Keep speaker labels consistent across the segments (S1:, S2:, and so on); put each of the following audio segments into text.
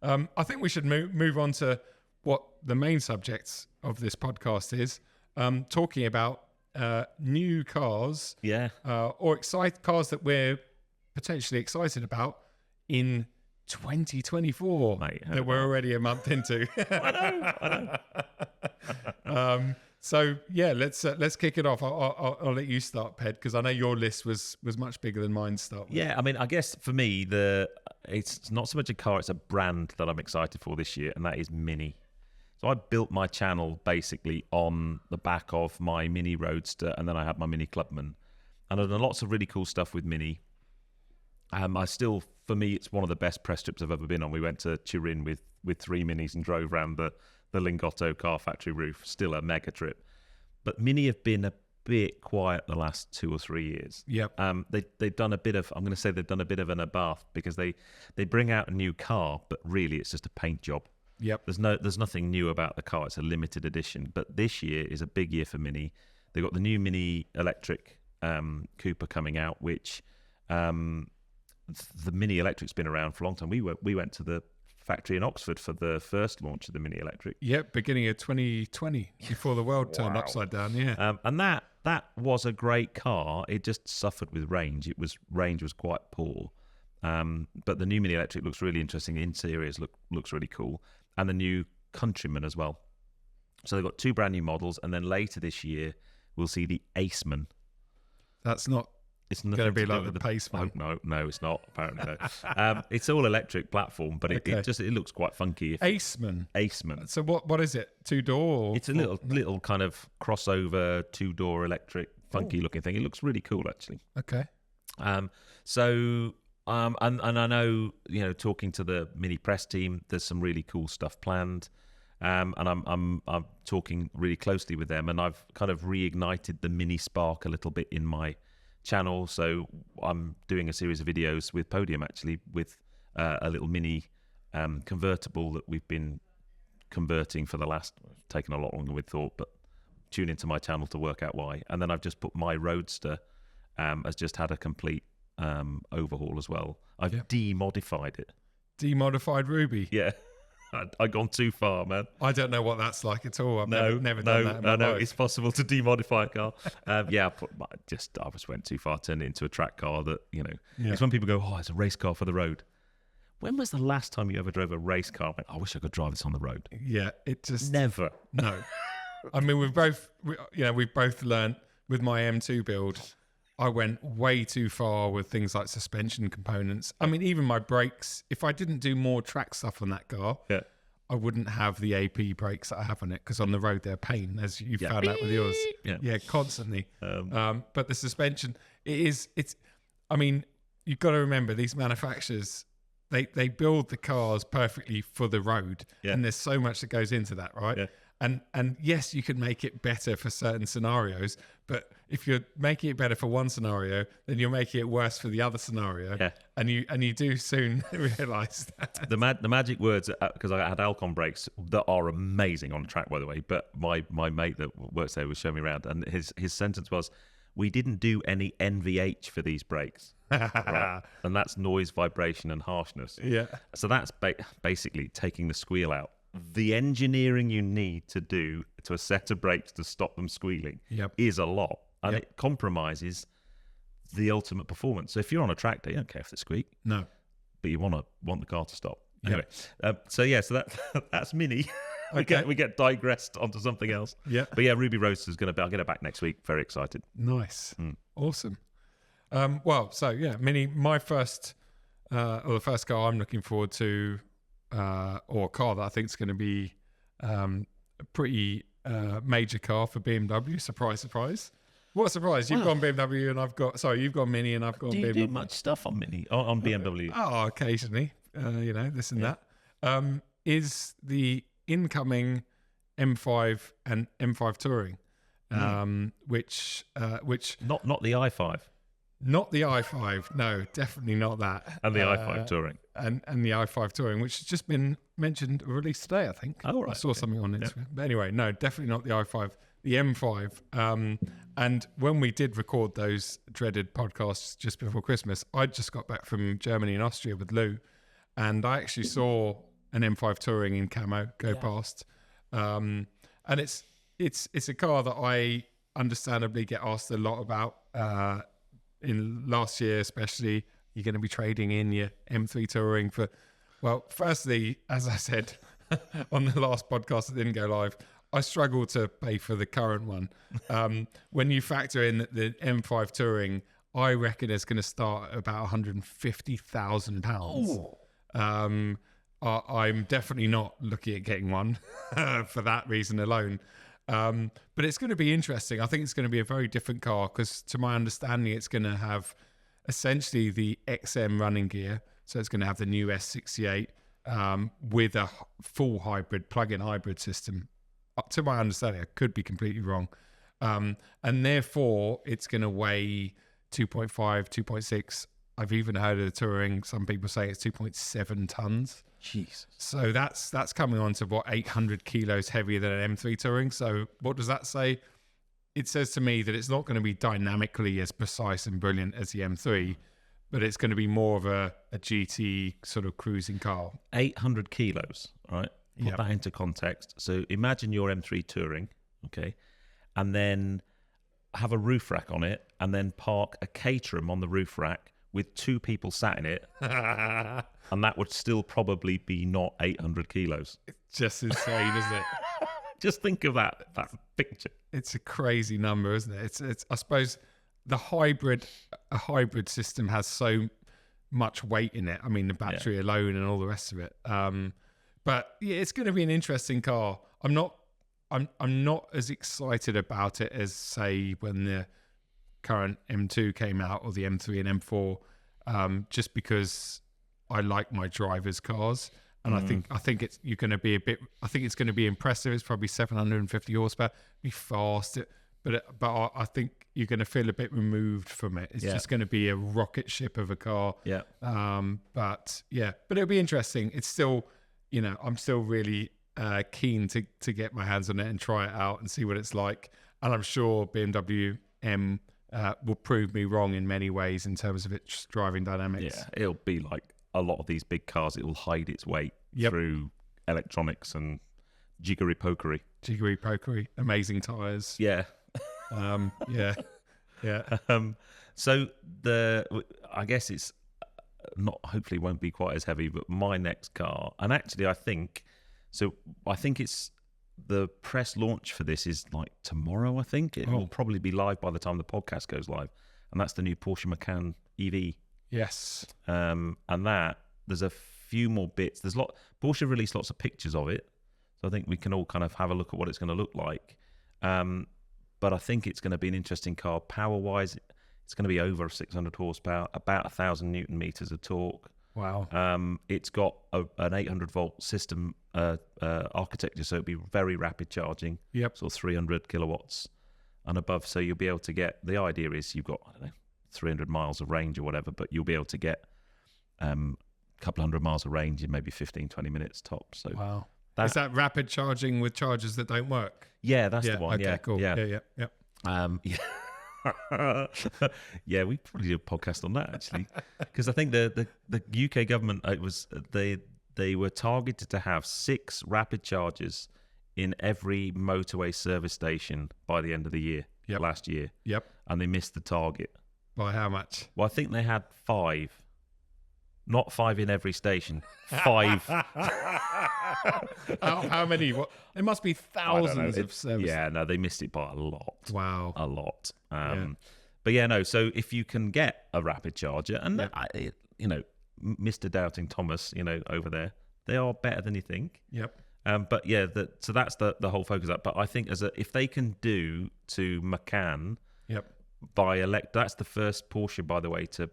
S1: I think we should move on to what the main subject of this podcast is, talking about new cars, or cars that we're potentially excited about in 2024.
S2: Mate,
S1: that we're already a month into.
S2: I know.
S1: So yeah, let's kick it off. I'll let you start, Ped, because I know your list was much bigger than mine to start with.
S2: Yeah, I mean, I guess for me, it's not so much a car, it's a brand that I'm excited for this year, and that is Mini. So I built my channel basically on the back of my Mini Roadster, and then I had my Mini Clubman. And I've done lots of really cool stuff with Mini. For me, it's one of the best press trips I've ever been on. We went to Turin with 3 Minis and drove around the Lingotto car factory roof. Still a mega trip. But Mini have been a bit quiet the last 2 or 3 years.
S1: Yep.
S2: They've done a bit of, I'm going to say they've done a bit of an abath, because they bring out a new car, but really it's just a paint job.
S1: Yep.
S2: There's nothing new about the car. It's a limited edition. But this year is a big year for Mini. They've got the new Mini electric Cooper coming out, which the Mini Electric's been around for a long time. We went to the factory in Oxford for the first launch of the Mini Electric.
S1: Yep, beginning of 2020, before the world turned upside down. Yeah,
S2: and that was a great car. It just suffered with range. Range was quite poor. But the new Mini Electric looks really interesting. The interiors looks really cool, and the new Countryman as well. So they've got 2 brand new models, and then later this year we'll see the Aceman.
S1: That's not. It's going to be like the Paceman.
S2: No, it's not. Apparently, no. It's all electric platform, but it looks quite funky.
S1: Aceman.
S2: So
S1: what is it? 2-door?
S2: It's a little kind of crossover 2-door electric, funky looking thing. It looks really cool, actually.
S1: Okay.
S2: And I know, talking to the Mini press team, there's some really cool stuff planned. And I'm talking really closely with them, and I've kind of reignited the Mini spark a little bit in my channel. So I'm doing a series of videos with Podium, actually, with a little Mini convertible that we've been converting for the last, taken a lot longer with thought, but tune into my channel to work out why. And then I've just put my Roadster, has just had a complete overhaul as well. I've demodified it.
S1: Demodified Ruby?
S2: Yeah. I've gone too far, man.
S1: I don't know what that's like at all. I've never done that in my life.
S2: It's possible to demodify a car. I just went too far, turned it into a track car that, It's when people go, oh, it's a race car for the road. When was the last time you ever drove a race car? I wish I could drive this on the road.
S1: Yeah, it just...
S2: Never.
S1: No. I mean, we've both learnt with my M2 build, I went way too far with things like suspension components. I mean, even my brakes, if I didn't do more track stuff on that car, I wouldn't have the AP brakes that I have on it, because on the road they're pain, as you found out with yours. Yeah, constantly. But the suspension, I mean, you've got to remember, these manufacturers, they build the cars perfectly for the road, and there's so much that goes into that, right? Yeah. And yes, you can make it better for certain scenarios, but if you're making it better for one scenario, then you're making it worse for the other scenario. Yeah. And you do soon realise that.
S2: The magic words, because I had Alcon brakes that are amazing on track, by the way, but my mate that works there was showing me around, and his sentence was, "We didn't do any NVH for these brakes." Right? And that's noise, vibration and harshness. Yeah. So that's basically taking the squeal out. The engineering you need to do to a set of brakes to stop them squealing is a lot, and it compromises the ultimate performance. So if you're on a track day, you don't care if they squeak.
S1: No,
S2: but you want the car to stop. Anyway, so that's Mini. we get digressed onto something else. Yeah, but Ruby Roadster's going to be. I'll get it back next week. Very excited.
S1: Nice, awesome. Mini. My first, or the first car I'm looking forward to. Or a car that I think is going to be a pretty major car for BMW. Surprise, surprise. What a surprise. You've gone BMW and you've gone Mini and I've gone BMW.
S2: Do you do much stuff on Mini, on BMW?
S1: Occasionally, this and that. Is the incoming M5 and M5 Touring, which...
S2: Not the i5.
S1: Not the i5, no, definitely not that.
S2: And the i5 Touring.
S1: And the i5 Touring, which has just been mentioned, released today, I think.
S2: Oh, right.
S1: I saw something on Instagram. But anyway, no, definitely not the i5, the M5. And when we did record those dreaded podcasts just before Christmas, I just got back from Germany and Austria with Lou, and I actually saw an M5 Touring in camo go past. And it's a car that I understandably get asked a lot about. In last year, especially, you're going to be trading in your M3 Touring for. Well, firstly, as I said on the last podcast that didn't go live, I struggle to pay for the current one. When you factor in that the M5 Touring, I reckon it's going to start at about £150,000. I'm definitely not looking at getting one for that reason alone. But it's going to be interesting. I think it's going to be a very different car because, to my understanding, it's going to have essentially the XM running gear. So it's going to have the new S68 with a full hybrid, plug-in hybrid system. To my understanding, I could be completely wrong. And therefore, it's going to weigh 2.5, 2.6. I've even heard of the Touring. Some people say it's 2.7 tons.
S2: Jeez.
S1: So that's coming on to, 800 kilos heavier than an M3 Touring. So what does that say? It says to me that it's not going to be dynamically as precise and brilliant as the M3, but it's going to be more of a GT sort of cruising car.
S2: 800 kilos, right? Put that into context. So imagine your M3 Touring, okay, and then have a roof rack on it, and then park a Caterham on the roof rack with 2 people sat in it, and that would still probably be not 800 kilos.
S1: It's just insane, isn't it?
S2: Just think of that picture.
S1: It's a crazy number, isn't it? It's. I suppose a hybrid system has so much weight in it. I mean, the battery alone and all the rest of it. But yeah, it's going to be an interesting car. I'm not as excited about it as, say, when the current M2 came out or the M3 and M4, just because I like my drivers' cars, and I think it's going to be impressive. It's probably 750 horsepower, be fast, but I think you're going to feel a bit removed from it. It's just going to be a rocket ship of a car.
S2: Yeah.
S1: But it'll be interesting. It's still. I'm still really keen to get my hands on it and try it out and see what it's like. And I'm sure BMW M will prove me wrong in many ways in terms of its driving dynamics.
S2: Yeah, it'll be like a lot of these big cars. It will hide its weight through electronics and jiggery-pokery. Amazing tyres.
S1: Yeah.
S2: So I guess it's hopefully won't be quite as heavy, but my next car, and actually I think it's the press launch for this is like tomorrow. I think it will probably be live by the time the podcast goes live, and that's the new Porsche Macan EV.
S1: Yes.
S2: And that there's a few more bits. Porsche released lots of pictures of it, so I think we can all kind of have a look at what it's going to look like. But I think it's going to be an interesting car power wise. It's going to be over 600 horsepower, about 1,000 Newton meters of torque.
S1: Wow.
S2: It's got an 800 volt system architecture, so it'll be very rapid charging.
S1: Yep.
S2: So 300 kilowatts and above. So you'll be able to get, the idea is you've got, 300 miles of range or whatever, but you'll be able to get a couple hundred miles of range in maybe 15, 20 minutes tops. So
S1: wow. Is that rapid charging with chargers that don't work?
S2: Yeah, that's the one.
S1: Okay, cool. Yeah.
S2: Yeah, we probably do a podcast on that actually, because I think the UK government, they were targeted to have 6 rapid chargers in every motorway service station by the end of the year. Last year.
S1: Yep.
S2: And they missed the target.
S1: By how much?
S2: Well, I think they had 5. Not 5 in every station. 5.
S1: How many? What? There must be thousands of services.
S2: Yeah, no, they missed it by a lot.
S1: Wow.
S2: A lot. But yeah, no, so if you can get a rapid charger, and Mr. Doubting Thomas, over there, they are better than you think.
S1: Yep.
S2: But yeah, so that's the whole focus of that. But I think if they can do to Macan, that's the first Porsche, by the way, to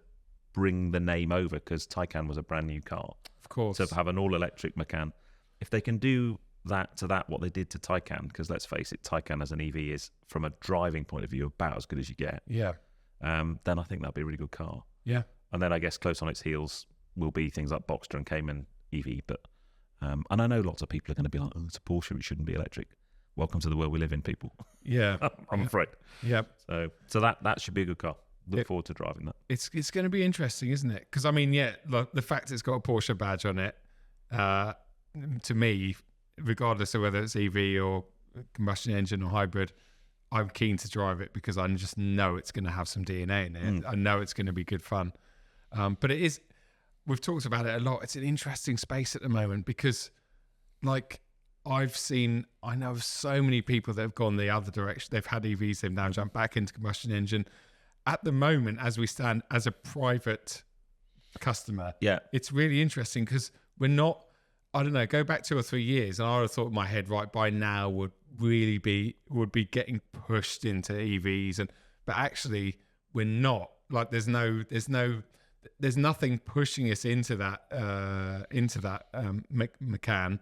S2: bring the name over, because Taycan was a brand new car.
S1: Of course.
S2: To have an all-electric Macan. If they can do that what they did to Taycan, because let's face it, Taycan as an EV is, from a driving point of view, about as good as you get.
S1: Yeah.
S2: Then I think that'll be a really good car.
S1: Yeah.
S2: And then I guess close on its heels will be things like Boxster and Cayman EV. But and I know lots of people are going to be like, oh, it's a Porsche, it shouldn't be electric. Welcome to the world we live in, people.
S1: Yeah.
S2: I'm afraid.
S1: Yeah.
S2: So that should be a good car. Look forward to driving that.
S1: It's going to be interesting, isn't it? Because, I mean, the fact it's got a Porsche badge on it, to me, regardless of whether it's EV or combustion engine or hybrid, I'm keen to drive it because I just know it's going to have some DNA in it. I know it's going to be good fun. But it is, we've talked about it a lot. It's an interesting space at the moment because, like, I know of so many people that have gone the other direction. They've had EVs, they've now jumped back into combustion engine. At the moment, as we stand as a private customer, it's really interesting because we're not, I don't know, go back 2 or 3 years and I would have thought in my head, right, by now would be getting pushed into EVs, but actually we're not. Like there's nothing pushing us into that Macan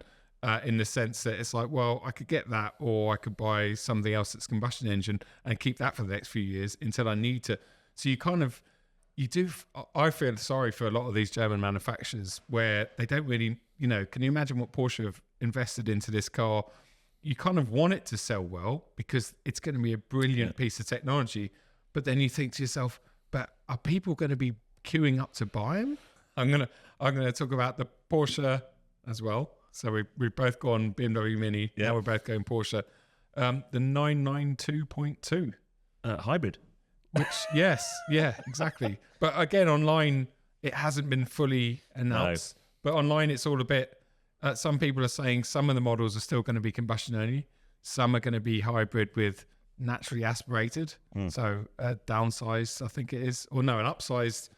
S1: in the sense that it's like, well, I could get that, or I could buy something else that's combustion engine and keep that for the next few years until I need to. So I feel sorry for a lot of these German manufacturers where they don't really, can you imagine what Porsche have invested into this car? You kind of want it to sell well because it's going to be a brilliant piece of technology. But then you think to yourself, but are people going to be queuing up to buy them? I'm gonna talk about the Porsche as well. So we've both gone BMW Mini. Now we're both going Porsche. The 992.2
S2: hybrid.
S1: Which exactly. But again, online it hasn't been fully announced. No. But online it's all a bit. Some people are saying some of the models are still going to be combustion only. Some are going to be hybrid with naturally aspirated. So downsized, I think it is, or no, an upsized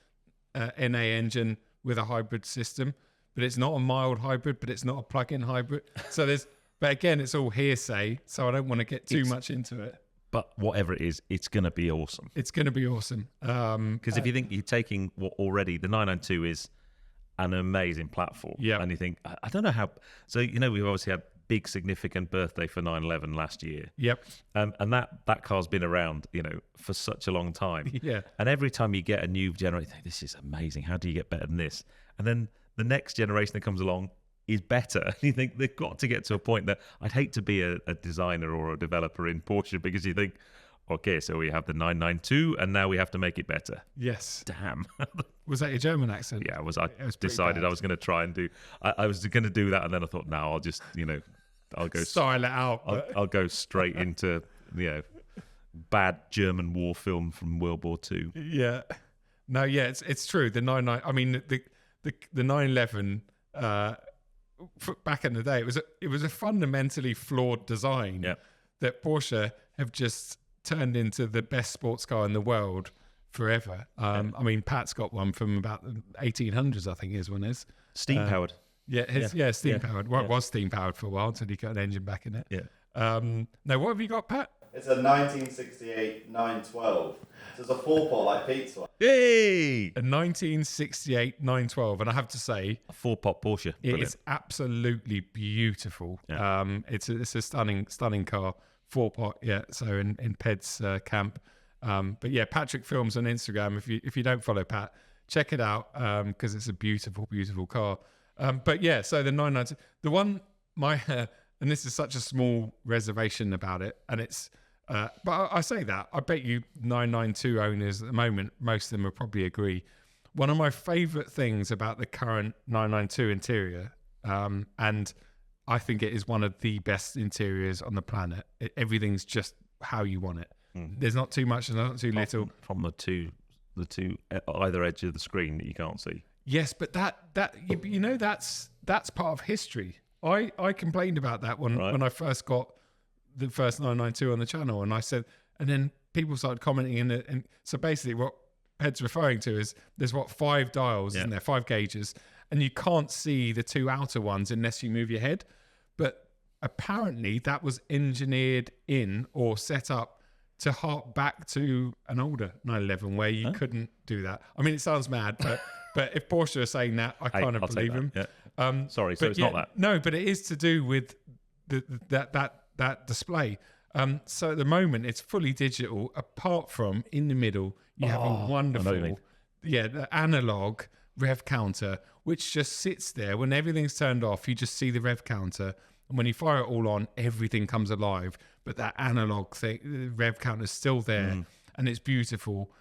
S1: NA engine with a hybrid system. But it's not a mild hybrid, but it's not a plug-in hybrid. So but again, it's all hearsay. So I don't want to get too much into it.
S2: But whatever it is, it's going to be awesome.
S1: It's going to be awesome.
S2: Because if you think you're taking what already, the 992 is an amazing platform. Yeah. And you think, I don't know how. So, we've obviously had big significant birthday for 911 last year.
S1: Yep.
S2: And that car's been around, for such a long time.
S1: Yeah.
S2: And every time you get a new generation, you think, this is amazing. How do you get better than this? And then the next generation that comes along is better. And you think they've got to get to a point that I'd hate to be a designer or a developer in Porsche because you think, okay, so we have the 992 and now we have to make it better.
S1: Yes.
S2: Damn.
S1: Was that your German accent?
S2: Yeah, I decided I was going to try and do, I was going to do that and then I thought, no, I'll just, I'll go.
S1: Style it out.
S2: I'll go straight into, bad German war film from World War II.
S1: Yeah. No, yeah, it's true. The 99, I mean, the 911, back in the day, it was a fundamentally flawed design that Porsche have just turned into the best sports car in the world forever. I mean, Pat's got one from about the 1800s, I think his one is.
S2: Steam powered.
S1: Steam powered. Well, it was steam powered for a while until he got an engine back in it.
S2: Yeah.
S1: Now, what have you got, Pat?
S3: It's a 1968 912. So it's a 4-pot like Pete's one.
S2: Yay!
S1: A 1968 912, and I have to say,
S2: a 4-pot Porsche.
S1: It is absolutely beautiful. Yeah. It's a stunning car. 4-pot, yeah. So in Ped's camp. But yeah, Patrick Films on Instagram. If you don't follow Pat, check it out because it's a beautiful, beautiful car. But yeah, so the 992, the one and this is such a small reservation about it, and it's. But I say that, I bet you 992 owners at the moment, most of them will probably agree. One of my favourite things about the current 992 interior, and I think it is one of the best interiors on the planet. Everything's just how you want it. There's not too much, there's not too little.
S2: From the two either edge of the screen that you can't see.
S1: Yes, but that's part of history. I complained about that when I first got the first 992 on the channel, and I said, and then people started commenting in it, and so basically what Ped's referring to is there's 5 dials, isn't there, 5 gauges, and you can't see the 2 outer ones unless you move your head. But apparently that was engineered in or set up to hark back to an older 911 where you couldn't do that. I mean, it sounds mad, but if Porsche are saying that, I kind of believe them.
S2: Yeah. Sorry, so it's not that.
S1: No, but it is to do with that display. So at the moment, it's fully digital, apart from in the middle, you have a wonderful, the analog rev counter, which just sits there. When everything's turned off, you just see the rev counter. And when you fire it all on, everything comes alive. But that analog thing, the rev counter is still there, and it's beautiful.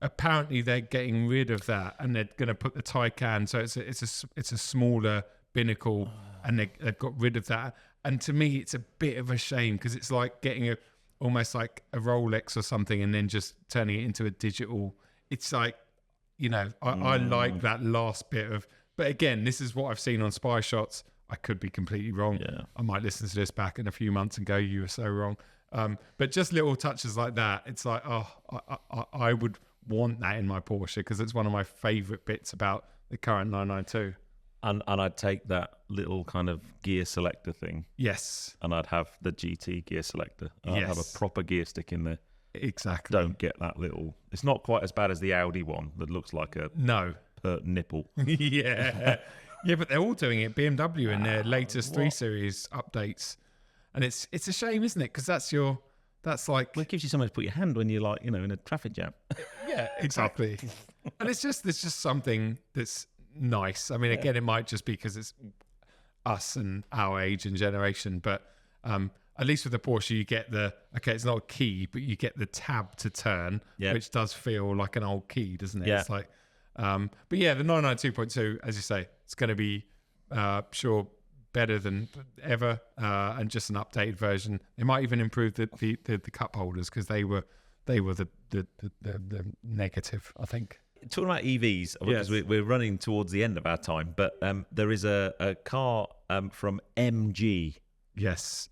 S1: Apparently, they're getting rid of that, and they're going to put the Taycan. So it's a smaller binnacle and they've got rid of that. And to me, it's a bit of a shame because it's like getting almost like a Rolex or something and then just turning it into a digital. It's like, I like that last bit of, but again, this is what I've seen on spy shots. I could be completely wrong.
S2: Yeah.
S1: I might listen to this back in a few months and go, you were so wrong. But just little touches like that, it's like, I would want that in my Porsche because it's one of my favorite bits about the current 992.
S2: And I'd take that little kind of gear selector thing.
S1: Yes.
S2: And I'd have the GT gear selector. I'd have a
S1: Yes.
S2: proper gear stick in there.
S1: Exactly.
S2: Don't get that little... It's not quite as bad as the Audi one that looks like a
S1: No.
S2: nipple.
S1: Yeah. Yeah, but they're all doing it. BMW in their latest 3 Series updates. And it's a shame, isn't it? Because that's like...
S2: Well, it gives you somewhere to put your hand when you're like, in a traffic jam.
S1: Yeah, exactly. And it's just something that's nice. I mean, again, it might just be because it's us and our age and generation, but at least with the Porsche, you get it's not a key, but you get the tab to turn, which does feel like an old key, doesn't it?
S2: Yeah.
S1: It's like, but yeah, the 992.2, as you say, it's going to be sure better than ever, and just an updated version. They might even improve the cup holders because they were the negative, I think.
S2: Talking about EVs, because we're running towards the end of our time, but there is a car from MG.
S1: Yes.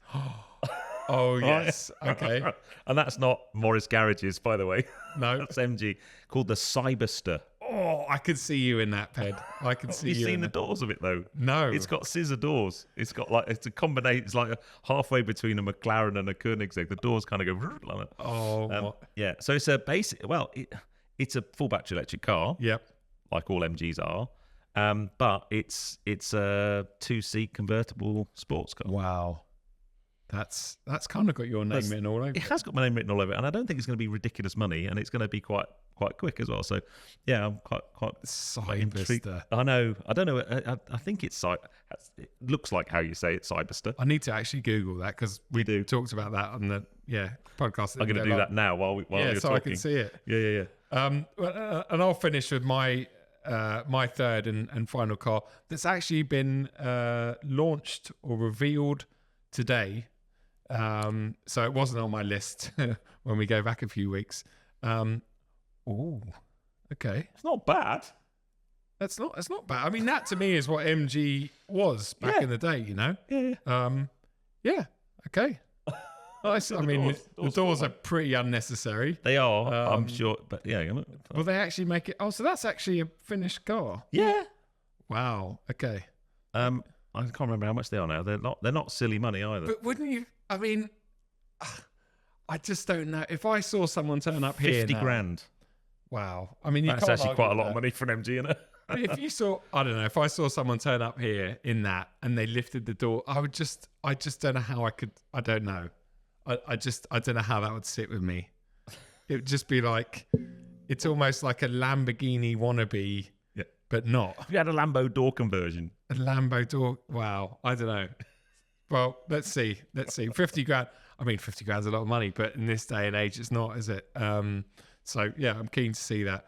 S1: Oh, yes. Okay.
S2: And that's not Morris Garages, by the way.
S1: No.
S2: That's MG, called the Cyberster.
S1: Oh, I could see you in that, Ped. I could see
S2: Have you
S1: you
S2: seen
S1: in
S2: the
S1: that.
S2: doors of it, though?
S1: No.
S2: It's got scissor doors. It's a combination. It's like halfway between a McLaren and a Koenigsegg. The doors kind of go like that.
S1: Oh,
S2: Yeah. So it's a basic. Well, it's a full battery electric car.
S1: yep.
S2: Like all MGs are. But it's a 2-seat convertible sports car.
S1: Wow. That's kind of got your name written all over
S2: It
S1: it.
S2: has got my name written all over it, and I don't think it's going to be ridiculous money, and it's going to be quite quick as well. So, yeah, I'm quite intrigued.
S1: Cyberster.
S2: I know. I don't know. I think it looks like how you say it, Cyberster.
S1: I need to actually Google that because we talked about that on the podcast.
S2: I'm going to do that now while you're
S1: so
S2: talking.
S1: I can see it.
S2: Yeah.
S1: And I'll finish with my third and final car that's actually been launched or revealed today. So it wasn't on my list when we go back a few weeks. Oh, okay.
S2: It's not bad.
S1: That's not bad. I mean, that to me is what MG was back in the day,
S2: Yeah.
S1: Yeah. Okay. Nice. I mean, the doors are pretty unnecessary.
S2: They are, I'm sure. But yeah.
S1: Will they actually make it? Oh, so that's actually a finished car.
S2: Yeah.
S1: Wow. Okay.
S2: I can't remember how much they are now. They're not silly money either.
S1: But wouldn't you? I mean, I just don't know. If I saw someone turn up here,
S2: 50
S1: now,
S2: grand.
S1: wow. I mean, you
S2: That's
S1: can't
S2: actually
S1: argue
S2: quite a lot
S1: with
S2: of money for an MG, isn't it?
S1: that. If you saw, I don't know, if I saw someone turn up here in that and they lifted the door, I just don't know how I could. I don't know. I don't know how that would sit with me. It would just be like, it's almost like a Lamborghini wannabe, but not.
S2: If you had a Lambo door conversion.
S1: A Lambo door. Wow. I don't know. Well, let's see. 50 grand. I mean, 50 grand's a lot of money, but in this day and age, it's not, is it? So yeah, I'm keen to see that.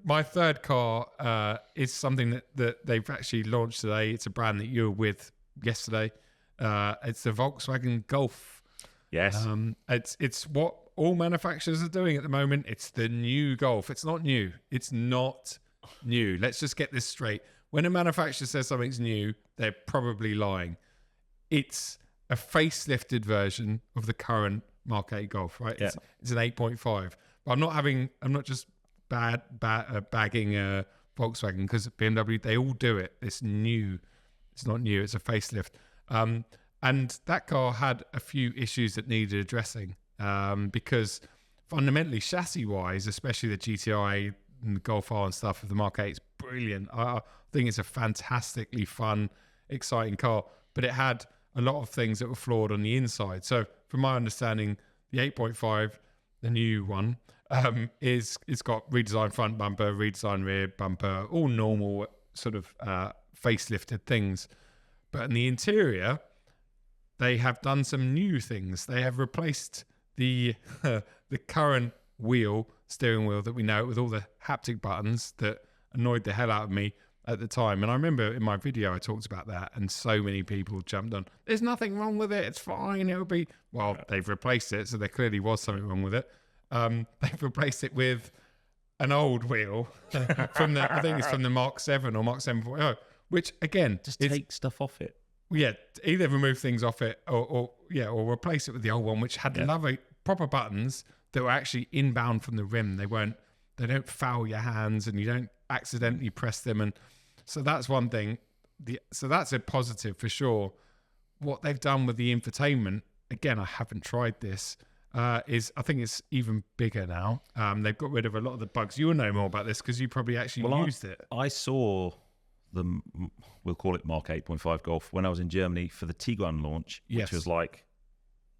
S1: My third car is something that they've actually launched today. It's a brand that you were with yesterday. It's the Volkswagen Golf.
S2: Yes.
S1: It's what all manufacturers are doing at the moment. It's the new Golf. It's not new. It's not new. Let's just get this straight. When a manufacturer says something's new, they're probably lying. It's a facelifted version of the current Mark 8 Golf, right?
S2: Yeah.
S1: It's an 8.5. But I'm not just bagging Volkswagen because BMW, they all do it. It's new. It's not new. It's a facelift. And that car had a few issues that needed addressing because fundamentally, chassis-wise, especially the GTI and the Golf R and stuff of the Mark 8 is brilliant. I think it's a fantastically fun, exciting car, but it had a lot of things that were flawed on the inside. So from my understanding, the 8.5, the new one, it's got redesigned front bumper, redesigned rear bumper, all normal sort of facelifted things. But in the interior, they have done some new things. They have replaced the current steering wheel that we know with all the haptic buttons that annoyed the hell out of me. at the time. And I remember in my video I talked about that, and so many people jumped on. There's nothing wrong with it. It's fine. It'll be they've replaced it, so there clearly was something wrong with it. They've replaced it with an old wheel from the I think it's from the Mark 7 or Mark 7.0, which again
S2: Just take stuff off it.
S1: Yeah, either remove things off it or replace it with the old one, which had lovely proper buttons that were actually inbound from the rim. They don't foul your hands, and you don't accidentally press them. And so that's one thing. So that's a positive for sure. What they've done with the infotainment, again, I haven't tried this, is I think it's even bigger now. They've got rid of a lot of the bugs. You'll know more about this because you probably actually used it.
S2: I saw we'll call it Mark 8.5 Golf when I was in Germany for the Tiguan launch, which was like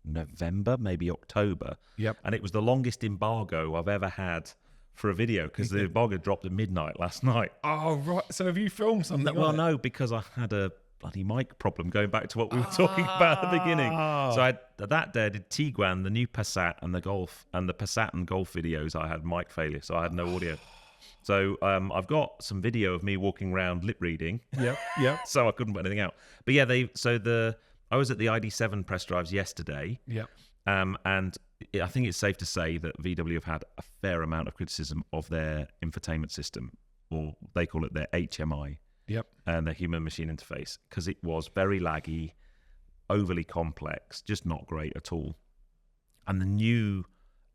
S2: November, maybe October.
S1: Yep.
S2: And it was the longest embargo I've ever had for a video because the embargo dropped at midnight last night.
S1: Oh, right. So have you filmed something?
S2: Well, no, because I had a bloody mic problem going back to what we were talking about at the beginning. So that day I did Tiguan, the new Passat, and the Golf, and the Passat and Golf videos. I had mic failure, so I had no audio. So I've got some video of me walking around lip reading.
S1: Yep.
S2: So I couldn't put anything out. But yeah, I was at the ID7 press drives yesterday.
S1: Yep.
S2: And I think it's safe to say that VW have had a fair amount of criticism of their infotainment system, or they call it their HMI.
S1: Yep.
S2: And their human-machine interface, because it was very laggy, overly complex, just not great at all. And the new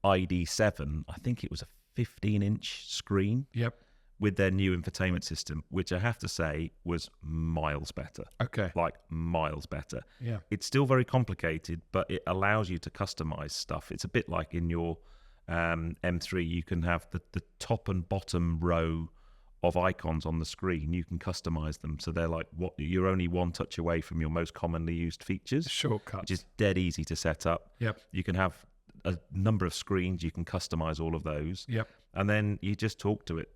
S2: ID7, I think it was a 15-inch screen.
S1: Yep.
S2: With their new infotainment system, which I have to say was miles better.
S1: Okay.
S2: Like miles better.
S1: Yeah.
S2: It's still very complicated, but it allows you to customize stuff. It's a bit like in your M3, you can have the top and bottom row of icons on the screen. You can customize them. So they're like, you're only one touch away from your most commonly used features.
S1: Shortcuts.
S2: Which is dead easy to set up.
S1: Yep.
S2: You can have a number of screens. You can customize all of those.
S1: Yep.
S2: And then you just talk to it